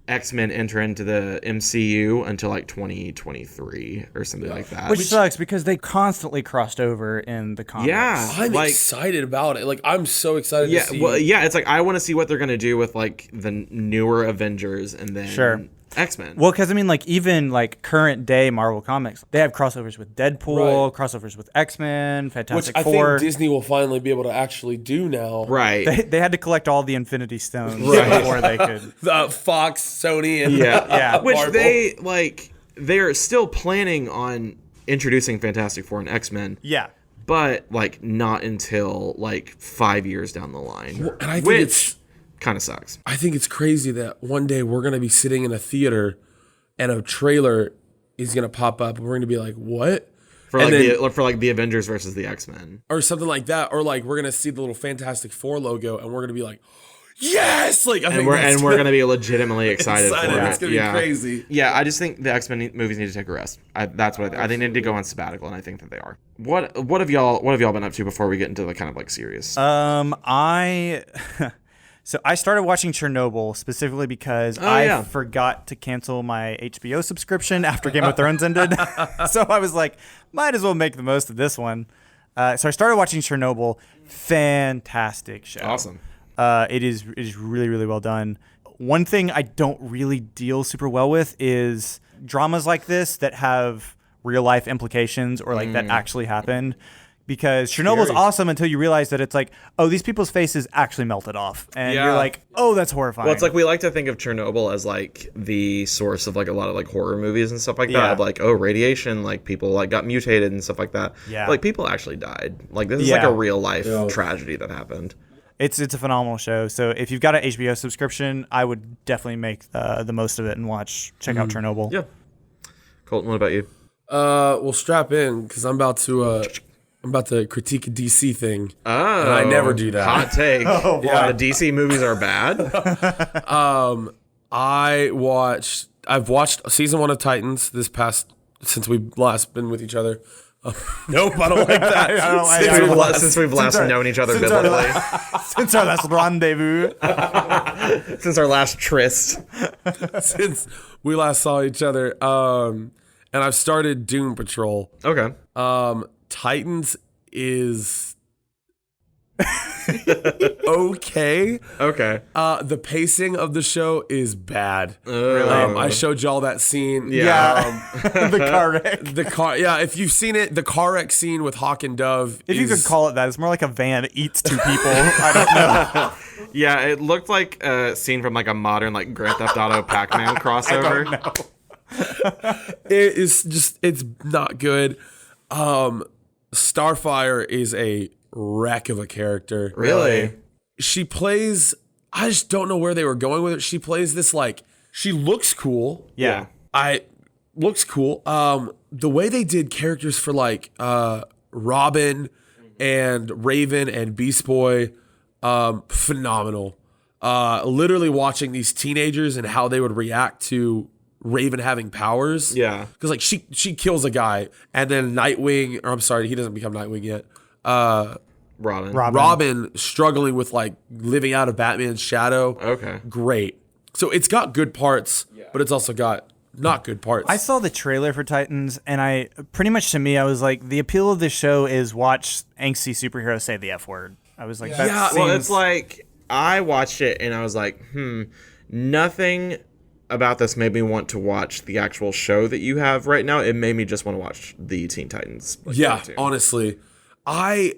X-Men enter into the MCU until like 2023 or something like that. Which sucks because they constantly crossed over in the comics. Yeah. I'm like, excited about it. Like, I'm so excited yeah, to see. well, yeah, it's like I want to see what they're gonna do with like the newer Avengers and then Sure. X-Men. Well, because I mean, like even like current day Marvel comics, they have crossovers with Deadpool, Right. crossovers with X-Men, which Fantastic I Four. think Disney will finally be able to actually do now. Right. They had to collect all the Infinity Stones Right. before they could. Fox, Sony, and Yeah. Yeah. Which Marvel. they're still planning on introducing Fantastic Four and X-Men, Yeah. but like not until like 5 years down the line. and I think which kind of sucks. I think it's crazy that one day we're gonna be sitting in a theater, and a trailer is gonna pop up, and we're gonna be like, "What?" For And like the Avengers versus the X-Men. or something like that, or like we're gonna see the little Fantastic Four logo, and we're gonna be like, "Yes!" Like, I think We're gonna be legitimately excited for it. It's gonna be crazy. Yeah, I just think the X-Men movies need to take a rest. That's what I think. I think they need to go on sabbatical, and I think that they are. What have y'all been up to before we get into the kind of like serious? So I started watching Chernobyl specifically because I forgot to cancel my HBO subscription after Game of Thrones ended. So I was like, might as well make the most of this one. So I started watching Chernobyl. Fantastic show. Awesome. It is really, really well done. one thing I don't really deal super well with is dramas like this that have real life implications or like that actually happened. Because Chernobyl's awesome until you realize that it's like, oh, these people's faces actually melted off. And you're like, oh, that's horrifying. Well, it's like we like to think of Chernobyl as like the source of like a lot of like horror movies and stuff like that. Of like, oh, radiation, like people like got mutated and stuff like that. Yeah. But, like people actually died. Like this is like a real life tragedy that happened. It's a phenomenal show. So if you've got an HBO subscription, I would definitely make the most of it and check out Chernobyl. Yeah. Colton, what about you? Well, strap in because I'm about to critique a DC thing. Oh, and I never do that. Hot take. The DC movies are bad. I've watched season 1 of Titans since we've last been with each other. Nope, I don't like that. Since we've last known each other biblically. Since our last rendezvous. Since our last tryst. Since we last saw each other. And I've started Doom Patrol. Okay. Titans is okay. Okay. The pacing of the show is bad. Really? I showed y'all that scene. Yeah. The car wreck. Yeah, if you've seen it, the car wreck scene with Hawk and Dove. If you could call it that, it's more like a van that eats 2 people. I don't know. Yeah, it looked like a scene from like a modern like Grand Theft Auto Pac-Man crossover. I don't know. It's not good. Starfire is a wreck of a character. Really? She plays, I just don't know where they were going with it. She plays this like, she looks cool. Yeah. Looks cool. The way they did characters for like Robin and Raven and Beast Boy, phenomenal. Literally watching these teenagers and how they would react to Raven having powers. Yeah. Because like she kills a guy and then Nightwing, or I'm sorry, he doesn't become Nightwing yet. Robin struggling with like living out of Batman's shadow. Okay. Great. So it's got good parts, but it's also got not good parts. I saw the trailer for Titans and I was like, the appeal of this show is watch angsty superheroes say the F word. I was like, well, it's like I watched it and I was like, nothing about this made me want to watch the actual show that you have right now. It made me just want to watch the Teen Titans. Honestly, I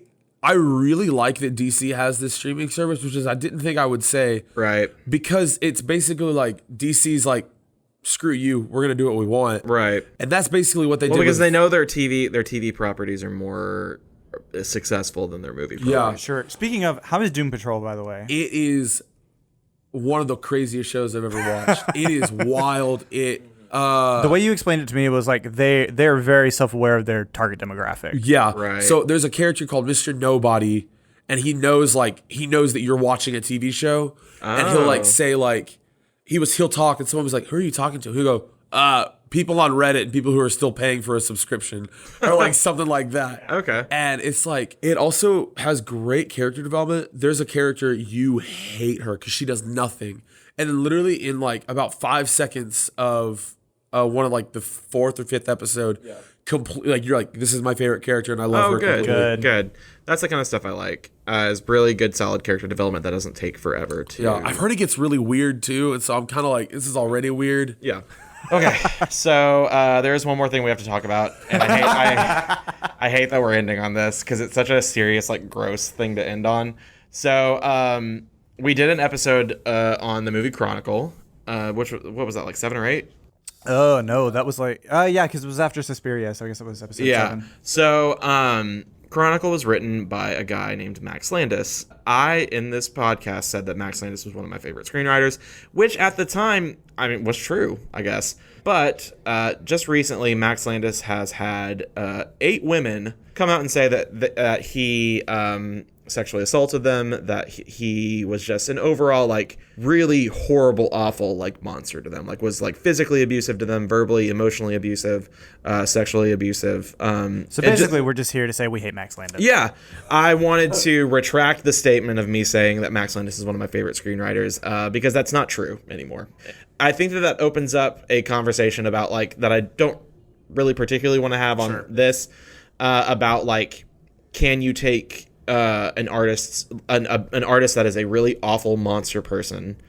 really like that DC has this streaming service, which is I didn't think I would say. Right. Because it's basically like DC's like, screw you, we're gonna do what we want. Right. And that's basically what they do. Because they know their TV properties are more successful than their movie properties. Yeah, sure. Speaking of, how is Doom Patrol, by the way? It is one of the craziest shows I've ever watched. It is wild. The way you explained it to me was like they're very self-aware of their target demographic. Yeah. Right. So there's a character called Mr. Nobody, and he knows that you're watching a TV show, and he'll like say like he'll talk, and someone was like, "Who are you talking to?" He'll go, people on Reddit and people who are still paying for a subscription or like something like that. Okay. And it's like, it also has great character development. There's a character, you hate her because she does nothing. And then literally in like about 5 seconds of one of like the 4th or 5th episode, completely like you're like, this is my favorite character and I love her. Good. That's the kind of stuff I like. Is really good, solid character development that doesn't take forever to. Yeah, I've heard it gets really weird too, and so I'm kind of like, this is already weird. Yeah. Okay, so there's one more thing we have to talk about, and I hate that we're ending on this because it's such a serious, like, gross thing to end on. So we did an episode on the movie Chronicle, what was that, like 7 or 8? Oh no, that was like because it was after Suspiria, so I guess it was episode 7. So Chronicle was written by a guy named Max Landis. I, in this podcast, said that Max Landis was one of my favorite screenwriters, which at the time, I mean, was true, I guess. But just recently, Max Landis has had 8 women come out and say that he sexually assaulted them, that he was just an overall, like, really horrible, awful, like, monster to them. Like, was, like, physically abusive to them, verbally, emotionally abusive, sexually abusive. So basically, we're just here to say we hate Max Landis. Yeah. I wanted to retract the statement of me saying that Max Landis is one of my favorite screenwriters, because that's not true anymore. I think that opens up a conversation about, like, that I don't really particularly want to have on this, about, like, can you take an artist that is a really awful monster person,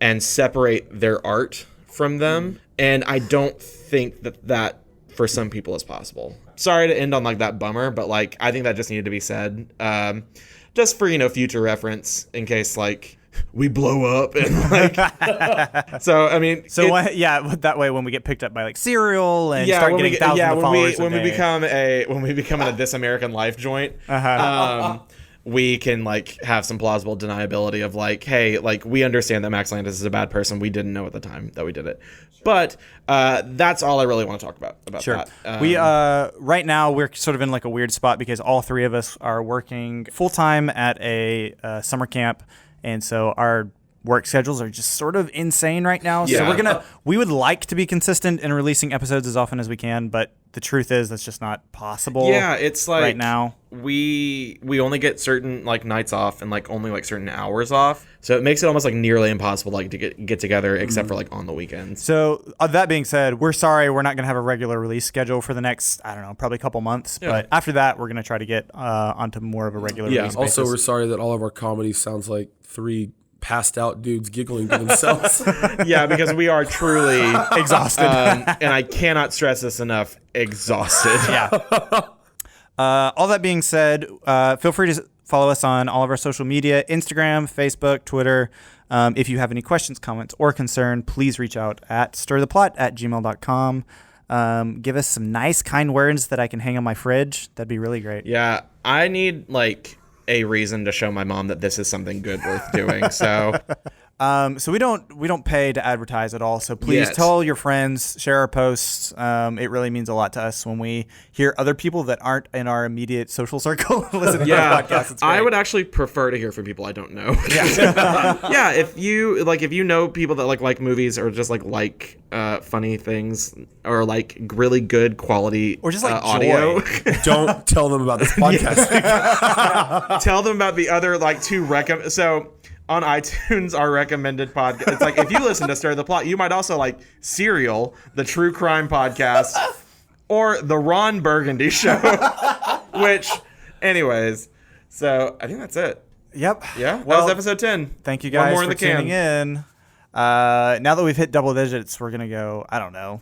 and separate their art from them. And I don't think that for some people is possible. Sorry to end on like that bummer, but like I think that just needed to be said, just for future reference in case like we blow up and like. So I mean, that way when we get picked up by like Serial and start getting thousands of followers when we become a This American Life joint. We can like have some plausible deniability of like, hey, like we understand that Max Landis is a bad person. We didn't know at the time that we did it, but that's all I really want to talk about sure. that. We right now we're sort of in like a weird spot because all three of us are working full time at a summer camp, and so our work schedules are just sort of insane right now. Yeah. So we would like to be consistent in releasing episodes as often as we can, but the truth is that's just not possible. Yeah, it's like right now we only get certain like nights off and like only like certain hours off, so it makes it almost like nearly impossible like to get together except for like on the weekends. So that being said, we're sorry we're not going to have a regular release schedule for the next, I don't know, probably a couple months. Yeah. But after that, we're going to try to get onto more of a regular release basis. Also, we're sorry that all of our comedy sounds like three passed out dudes giggling to themselves. Yeah, because we are truly exhausted. And I cannot stress this enough, exhausted. Yeah. All that being said, feel free to follow us on all of our social media, Instagram, Facebook, Twitter. If you have any questions, comments, or concern, please reach out at stirtheplot@gmail.com. Give us some nice, kind words that I can hang on my fridge. That'd be really great. Yeah, I need like a reason to show my mom that this is something good worth doing. So so we don't pay to advertise at all. So please tell your friends, share our posts. It really means a lot to us when we hear other people that aren't in our immediate social circle listen to our podcast. It's great. I would actually prefer to hear from people I don't know. Yeah. If you know people that like movies or just like funny things or like really good quality or just like audio, don't tell them about this podcast. Tell them about the other like two So on iTunes, our recommended podcast. It's like if you listen to Stir the Plot, you might also like Serial, the true crime podcast, or the Ron Burgundy Show. Which, anyways, so I think that's it. Yep. Yeah. Well, that was episode 10. Thank you guys One more for in the can. tuning in. Now that we've hit double digits, we're gonna go. I don't know.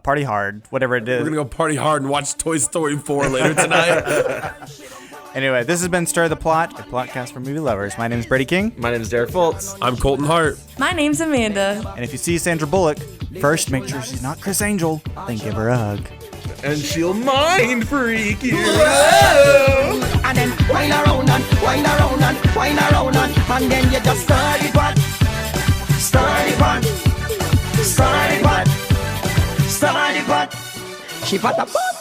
Party hard, whatever it is. We're gonna go party hard and watch Toy Story 4 later tonight. Anyway, this has been Stir the Plot, a podcast for movie lovers. My name is Brady King. My name is Derek Fultz. I'm Colton Hart. My name's Amanda. And if you see Sandra Bullock, first make sure she's not Criss Angel, then give her a hug. And she'll mind freak you. Whoa! And then whine around and whine around and whine around and then you just stir the pot. Stir the pot. Stir the pot. Stir the pot. She put a pot.